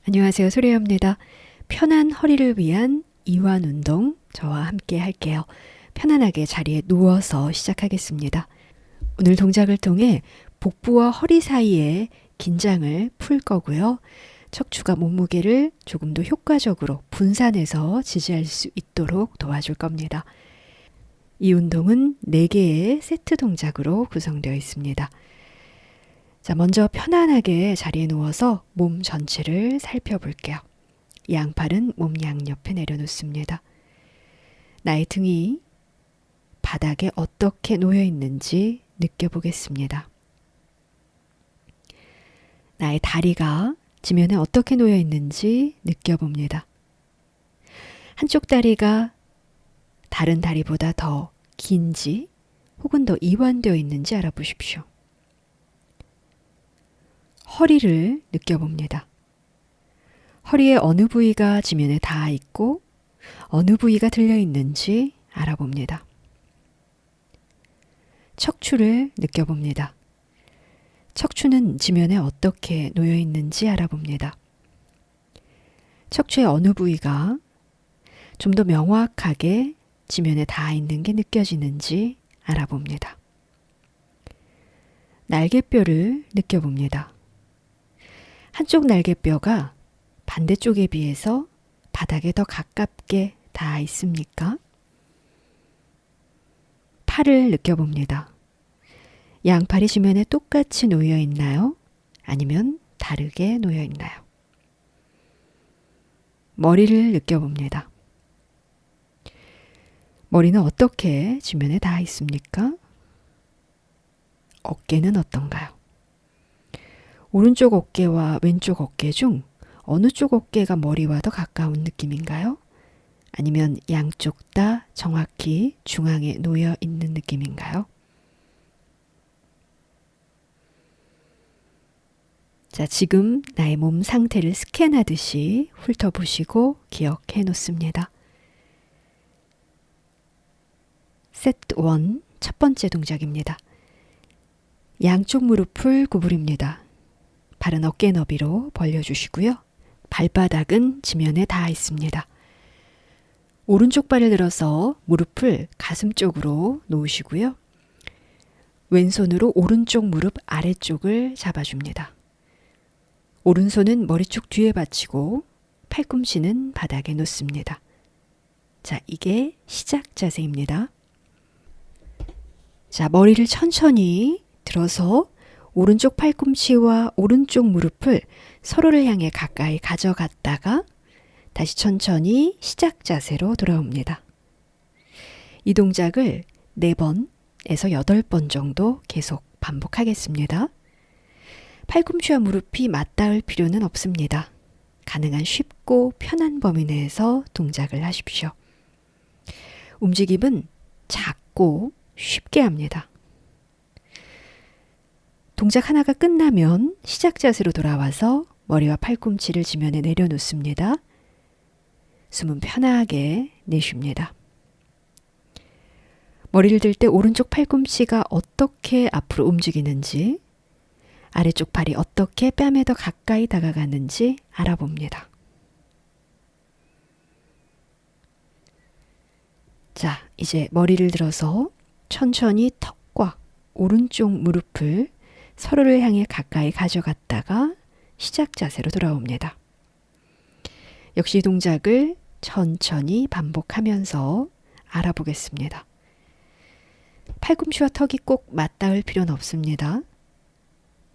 안녕하세요. 소리입니다. 편한 허리를 위한 이완 운동 저와 함께 할게요. 편안하게 자리에 누워서 시작하겠습니다. 오늘 동작을 통해 복부와 허리 사이에 긴장을 풀 거고요. 척추가 몸무게를 조금 더 효과적으로 분산해서 지지할 수 있도록 도와줄 겁니다. 이 운동은 4개의 세트 동작으로 구성되어 있습니다. 자, 먼저 편안하게 자리에 누워서 몸 전체를 살펴볼게요. 양팔은 몸 양옆에 내려놓습니다. 나의 등이 바닥에 어떻게 놓여 있는지 느껴보겠습니다. 나의 다리가 지면에 어떻게 놓여 있는지 느껴봅니다. 한쪽 다리가 다른 다리보다 더 긴지 혹은 더 이완되어 있는지 알아보십시오. 허리를 느껴봅니다. 허리의 어느 부위가 지면에 닿아 있고 어느 부위가 들려 있는지 알아봅니다. 척추를 느껴봅니다. 척추는 지면에 어떻게 놓여 있는지 알아봅니다. 척추의 어느 부위가 좀 더 명확하게 지면에 닿아 있는 게 느껴지는지 알아봅니다. 날개뼈를 느껴봅니다. 한쪽 날개뼈가 반대쪽에 비해서 바닥에 더 가깝게 닿아 있습니까? 팔을 느껴봅니다. 양팔이 지면에 똑같이 놓여 있나요? 아니면 다르게 놓여 있나요? 머리를 느껴봅니다. 머리는 어떻게 지면에 닿아 있습니까? 어깨는 어떤가요? 오른쪽 어깨와 왼쪽 어깨 중 어느 쪽 어깨가 머리와 더 가까운 느낌인가요? 아니면 양쪽 다 정확히 중앙에 놓여 있는 느낌인가요? 자, 지금 나의 몸 상태를 스캔하듯이 훑어보시고 기억해 놓습니다. 세트 1, 첫 번째 동작입니다. 양쪽 무릎을 구부립니다. 발은 어깨 너비로 벌려주시고요. 발바닥은 지면에 닿아 있습니다. 오른쪽 발을 들어서 무릎을 가슴 쪽으로 놓으시고요. 왼손으로 오른쪽 무릎 아래쪽을 잡아줍니다. 오른손은 머리 쪽 뒤에 받치고 팔꿈치는 바닥에 놓습니다. 자, 이게 시작 자세입니다. 자, 머리를 천천히 들어서 오른쪽 팔꿈치와 오른쪽 무릎을 서로를 향해 가까이 가져갔다가 다시 천천히 시작 자세로 돌아옵니다. 이 동작을 4번에서 8번 정도 계속 반복하겠습니다. 팔꿈치와 무릎이 맞닿을 필요는 없습니다. 가능한 쉽고 편한 범위 내에서 동작을 하십시오. 움직임은 작고 쉽게 합니다. 동작 하나가 끝나면 시작 자세로 돌아와서 머리와 팔꿈치를 지면에 내려놓습니다. 숨은 편하게 내쉽니다. 머리를 들 때 오른쪽 팔꿈치가 어떻게 앞으로 움직이는지, 아래쪽 팔이 어떻게 뺨에 더 가까이 다가가는지 알아봅니다. 자, 이제 머리를 들어서 천천히 턱과 오른쪽 무릎을 서로를 향해 가까이 가져갔다가 시작 자세로 돌아옵니다. 역시 이 동작을 천천히 반복하면서 알아보겠습니다. 팔꿈치와 턱이 꼭 맞닿을 필요는 없습니다.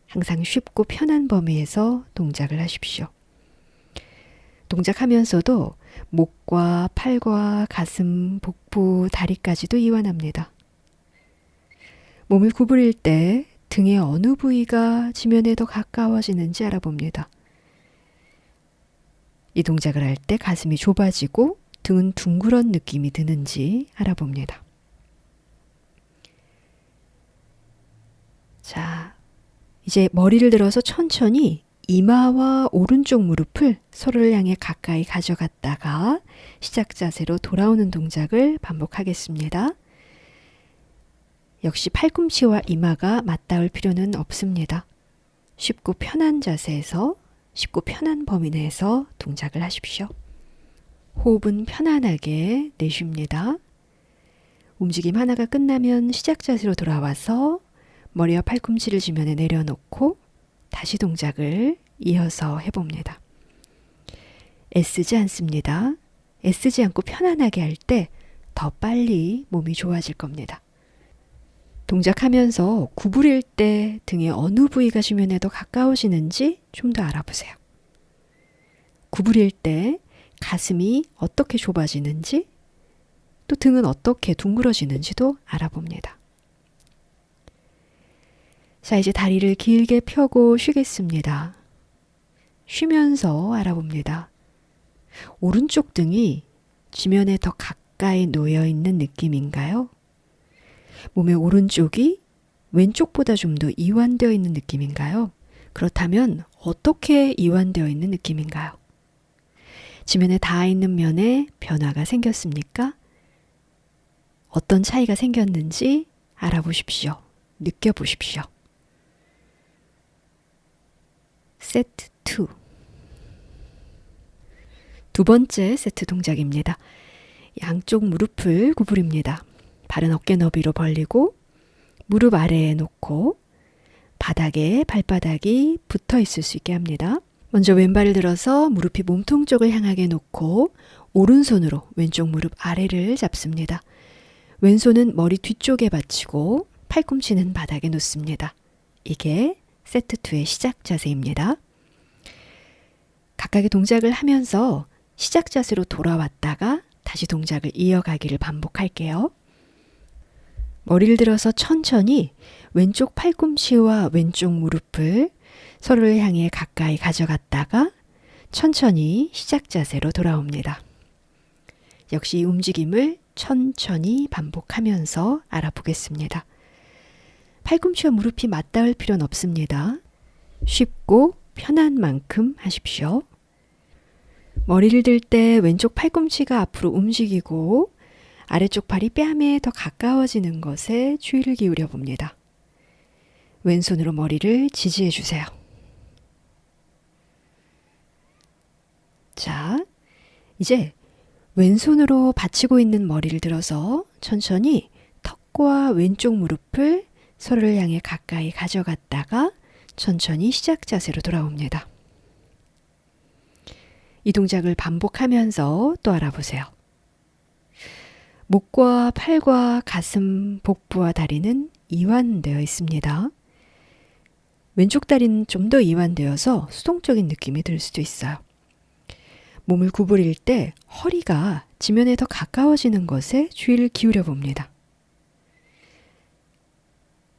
항상 쉽고 편한 범위에서 동작을 하십시오. 동작하면서도 목과 팔과 가슴, 복부, 다리까지도 이완합니다. 몸을 구부릴 때 등의 어느 부위가 지면에 더 가까워지는지 알아봅니다. 이 동작을 할 때 가슴이 좁아지고 등은 둥그런 느낌이 드는지 알아봅니다. 자, 이제 머리를 들어서 천천히 이마와 오른쪽 무릎을 서로를 향해 가까이 가져갔다가 시작 자세로 돌아오는 동작을 반복하겠습니다. 역시 팔꿈치와 이마가 맞닿을 필요는 없습니다. 쉽고 편한 자세에서 쉽고 편한 범위 내에서 동작을 하십시오. 호흡은 편안하게 내쉽니다. 움직임 하나가 끝나면 시작 자세로 돌아와서 머리와 팔꿈치를 지면에 내려놓고 다시 동작을 이어서 해봅니다. 애쓰지 않습니다. 애쓰지 않고 편안하게 할 때 더 빨리 몸이 좋아질 겁니다. 동작하면서 구부릴 때 등의 어느 부위가 지면에 더 가까워지는지 좀 더 알아보세요. 구부릴 때 가슴이 어떻게 좁아지는지 또 등은 어떻게 둥그러지는지도 알아봅니다. 자, 이제 다리를 길게 펴고 쉬겠습니다. 쉬면서 알아봅니다. 오른쪽 등이 지면에 더 가까이 놓여 있는 느낌인가요? 몸의 오른쪽이 왼쪽보다 좀 더 이완되어 있는 느낌인가요? 그렇다면 어떻게 이완되어 있는 느낌인가요? 지면에 닿아 있는 면에 변화가 생겼습니까? 어떤 차이가 생겼는지 알아보십시오. 느껴보십시오. 세트 2. 두 번째 세트 동작입니다. 양쪽 무릎을 구부립니다. 발은 어깨 너비로 벌리고 무릎 아래에 놓고 바닥에 발바닥이 붙어 있을 수 있게 합니다. 먼저 왼발을 들어서 무릎이 몸통 쪽을 향하게 놓고 오른손으로 왼쪽 무릎 아래를 잡습니다. 왼손은 머리 뒤쪽에 받치고 팔꿈치는 바닥에 놓습니다. 이게 세트 2의 시작 자세입니다. 각각의 동작을 하면서 시작 자세로 돌아왔다가 다시 동작을 이어가기를 반복할게요. 머리를 들어서 천천히 왼쪽 팔꿈치와 왼쪽 무릎을 서로를 향해 가까이 가져갔다가 천천히 시작 자세로 돌아옵니다. 역시 이 움직임을 천천히 반복하면서 알아보겠습니다. 팔꿈치와 무릎이 맞닿을 필요는 없습니다. 쉽고 편한 만큼 하십시오. 머리를 들 때 왼쪽 팔꿈치가 앞으로 움직이고 아래쪽 팔이 뺨에 더 가까워지는 것에 주의를 기울여 봅니다. 왼손으로 머리를 지지해 주세요. 자, 이제 왼손으로 받치고 있는 머리를 들어서 천천히 턱과 왼쪽 무릎을 서로를 향해 가까이 가져갔다가 천천히 시작 자세로 돌아옵니다. 이 동작을 반복하면서 또 알아보세요. 목과 팔과 가슴, 복부와 다리는 이완되어 있습니다. 왼쪽 다리는 좀 더 이완되어서 수동적인 느낌이 들 수도 있어요. 몸을 구부릴 때 허리가 지면에 더 가까워지는 것에 주의를 기울여 봅니다.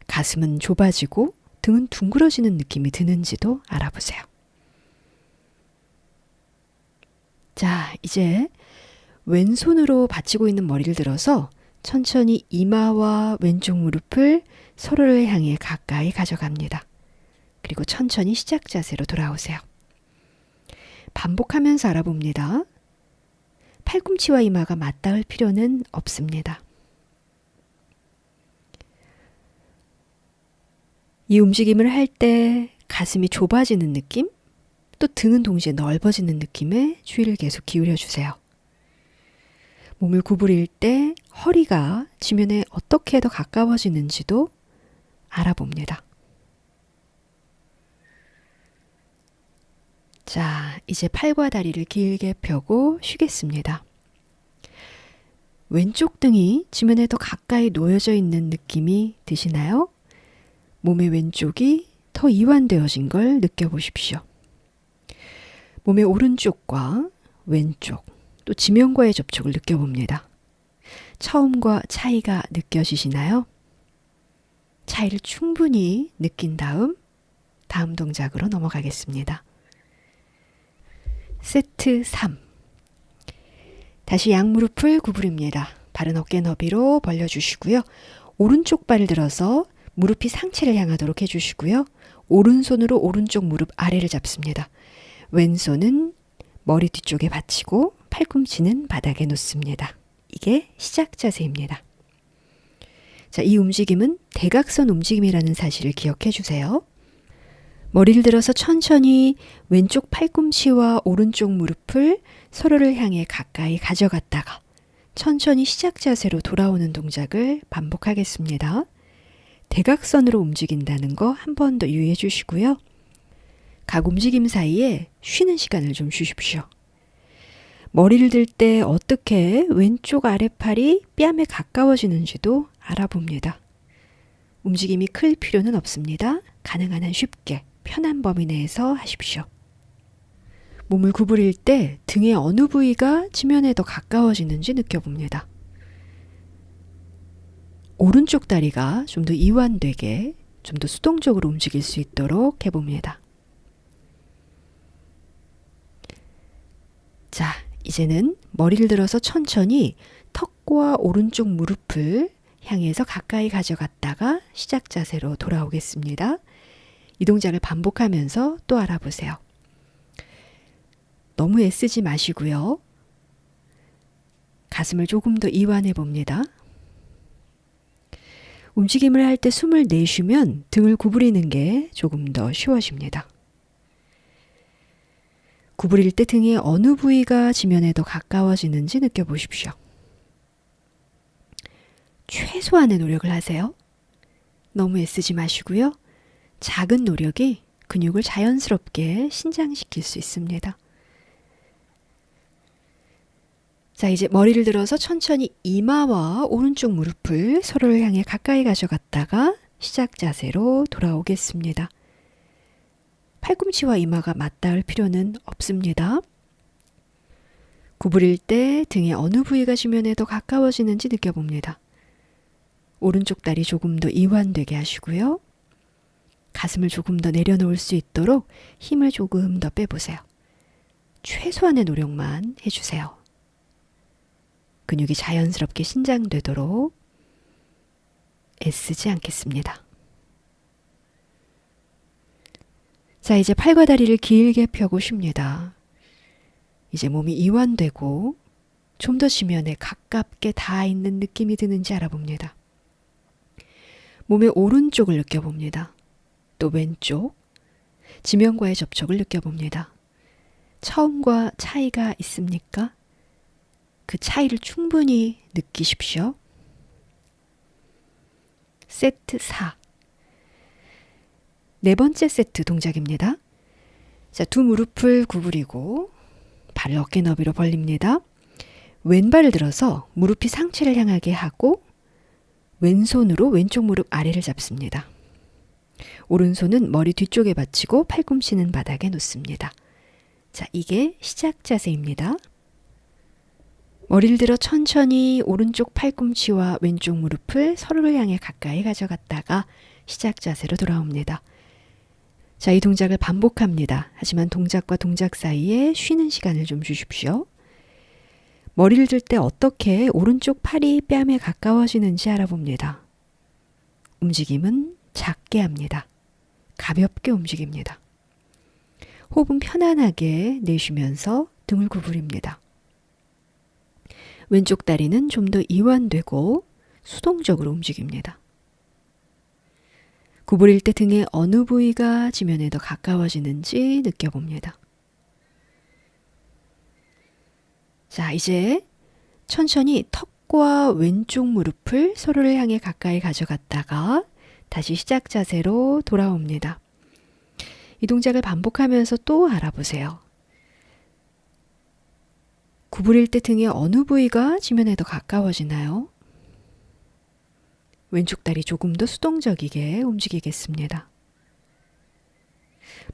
가슴은 좁아지고 등은 둥그러지는 느낌이 드는지도 알아보세요. 자, 이제 왼손으로 받치고 있는 머리를 들어서 천천히 이마와 왼쪽 무릎을 서로를 향해 가까이 가져갑니다. 그리고 천천히 시작 자세로 돌아오세요. 반복하면서 알아봅니다. 팔꿈치와 이마가 맞닿을 필요는 없습니다. 이 움직임을 할 때 가슴이 좁아지는 느낌, 또 등은 동시에 넓어지는 느낌에 주의를 계속 기울여 주세요. 몸을 구부릴 때 허리가 지면에 어떻게 더 가까워지는지도 알아봅니다. 자, 이제 팔과 다리를 길게 펴고 쉬겠습니다. 왼쪽 등이 지면에 더 가까이 놓여져 있는 느낌이 드시나요? 몸의 왼쪽이 더 이완되어진 걸 느껴보십시오. 몸의 오른쪽과 왼쪽, 또 지면과의 접촉을 느껴봅니다. 처음과 차이가 느껴지시나요? 차이를 충분히 느낀 다음 동작으로 넘어가겠습니다. 세트 3. 다시 양무릎을 구부립니다. 발은 어깨 너비로 벌려주시고요. 오른쪽 발을 들어서 무릎이 상체를 향하도록 해주시고요. 오른손으로 오른쪽 무릎 아래를 잡습니다. 왼손은 머리 뒤쪽에 받치고 팔꿈치는 바닥에 놓습니다. 이게 시작 자세입니다. 자, 이 움직임은 대각선 움직임이라는 사실을 기억해 주세요. 머리를 들어서 천천히 왼쪽 팔꿈치와 오른쪽 무릎을 서로를 향해 가까이 가져갔다가 천천히 시작 자세로 돌아오는 동작을 반복하겠습니다. 대각선으로 움직인다는 거 한 번 더 유의해 주시고요. 각 움직임 사이에 쉬는 시간을 좀 주십시오. 머리를 들 때 어떻게 왼쪽 아랫팔이 뺨에 가까워지는지도 알아봅니다. 움직임이 클 필요는 없습니다. 가능한 한 쉽게 편한 범위 내에서 하십시오. 몸을 구부릴 때 등의 어느 부위가 지면에 더 가까워지는지 느껴봅니다. 오른쪽 다리가 좀 더 이완되게 좀 더 수동적으로 움직일 수 있도록 해봅니다. 자, 이제는 머리를 들어서 천천히 턱과 오른쪽 무릎을 향해서 가까이 가져갔다가 시작 자세로 돌아오겠습니다. 이 동작을 반복하면서 또 알아보세요. 너무 애쓰지 마시고요. 가슴을 조금 더 이완해 봅니다. 움직임을 할 때 숨을 내쉬면 등을 구부리는 게 조금 더 쉬워집니다. 구부릴 때 등의 어느 부위가 지면에 더 가까워지는지 느껴보십시오. 최소한의 노력을 하세요. 너무 애쓰지 마시고요. 작은 노력이 근육을 자연스럽게 신장시킬 수 있습니다. 자, 이제 머리를 들어서 천천히 이마와 오른쪽 무릎을 서로를 향해 가까이 가져갔다가 시작 자세로 돌아오겠습니다. 팔꿈치와 이마가 맞닿을 필요는 없습니다. 구부릴 때 등의 어느 부위가 지면에 더 가까워지는지 느껴봅니다. 오른쪽 다리 조금 더 이완되게 하시고요. 가슴을 조금 더 내려놓을 수 있도록 힘을 조금 더 빼보세요. 최소한의 노력만 해주세요. 근육이 자연스럽게 신장되도록 애쓰지 않겠습니다. 자, 이제 팔과 다리를 길게 펴고 쉽니다. 이제 몸이 이완되고 좀 더 지면에 가깝게 닿아 있는 느낌이 드는지 알아봅니다. 몸의 오른쪽을 느껴봅니다. 또 왼쪽, 지면과의 접촉을 느껴봅니다. 처음과 차이가 있습니까? 그 차이를 충분히 느끼십시오. 세트 4. 네 번째 세트 동작입니다. 자, 두 무릎을 구부리고 발을 어깨 너비로 벌립니다. 왼발을 들어서 무릎이 상체를 향하게 하고 왼손으로 왼쪽 무릎 아래를 잡습니다. 오른손은 머리 뒤쪽에 받치고 팔꿈치는 바닥에 놓습니다. 자, 이게 시작 자세입니다. 머리를 들어 천천히 오른쪽 팔꿈치와 왼쪽 무릎을 서로를 향해 가까이 가져갔다가 시작 자세로 돌아옵니다. 자, 이 동작을 반복합니다. 하지만 동작과 동작 사이에 쉬는 시간을 좀 주십시오. 머리를 들 때 어떻게 오른쪽 팔이 뺨에 가까워지는지 알아봅니다. 움직임은 작게 합니다. 가볍게 움직입니다. 호흡은 편안하게 내쉬면서 등을 구부립니다. 왼쪽 다리는 좀 더 이완되고 수동적으로 움직입니다. 구부릴 때 등의 어느 부위가 지면에 더 가까워지는지 느껴봅니다. 자, 이제 천천히 턱과 왼쪽 무릎을 서로를 향해 가까이 가져갔다가 다시 시작 자세로 돌아옵니다. 이 동작을 반복하면서 또 알아보세요. 구부릴 때 등의 어느 부위가 지면에 더 가까워지나요? 왼쪽 다리 조금 더 수동적이게 움직이겠습니다.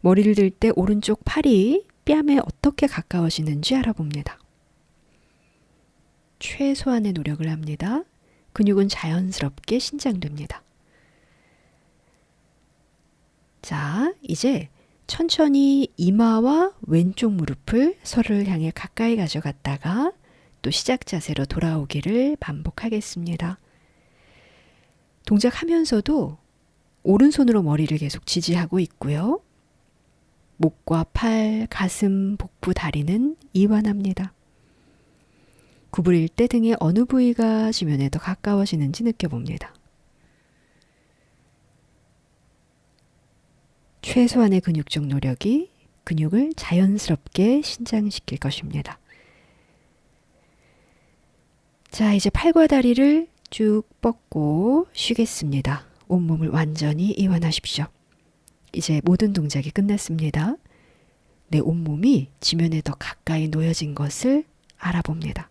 머리를 들 때 오른쪽 팔이 뺨에 어떻게 가까워지는지 알아봅니다. 최소한의 노력을 합니다. 근육은 자연스럽게 신장됩니다. 자, 이제 천천히 이마와 왼쪽 무릎을 서로를 향해 가까이 가져갔다가 또 시작 자세로 돌아오기를 반복하겠습니다. 동작하면서도 오른손으로 머리를 계속 지지하고 있고요. 목과 팔, 가슴, 복부, 다리는 이완합니다. 구부릴 때 등의 어느 부위가 지면에 더 가까워지는지 느껴봅니다. 최소한의 근육적 노력이 근육을 자연스럽게 신장시킬 것입니다. 자, 이제 팔과 다리를 쭉 뻗고 쉬겠습니다. 온몸을 완전히 이완하십시오. 이제 모든 동작이 끝났습니다. 내 온몸이 지면에 더 가까이 놓여진 것을 알아봅니다.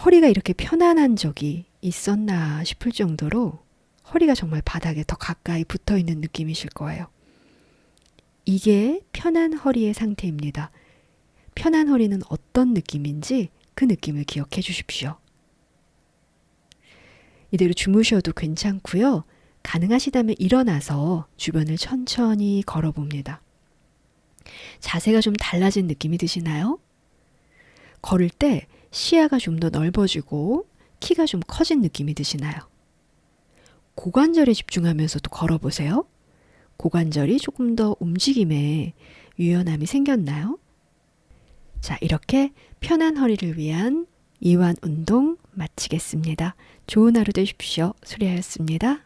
허리가 이렇게 편안한 적이 있었나 싶을 정도로 허리가 정말 바닥에 더 가까이 붙어 있는 느낌이실 거예요. 이게 편한 허리의 상태입니다. 편한 허리는 어떤 느낌인지 그 느낌을 기억해 주십시오. 이대로 주무셔도 괜찮고요. 가능하시다면 일어나서 주변을 천천히 걸어봅니다. 자세가 좀 달라진 느낌이 드시나요? 걸을 때 시야가 좀 더 넓어지고 키가 좀 커진 느낌이 드시나요? 고관절에 집중하면서도 걸어보세요. 고관절이 조금 더 움직임에 유연함이 생겼나요? 자, 이렇게 편한 허리를 위한 이완 운동 마치겠습니다. 좋은 하루 되십시오. 수리하였습니다.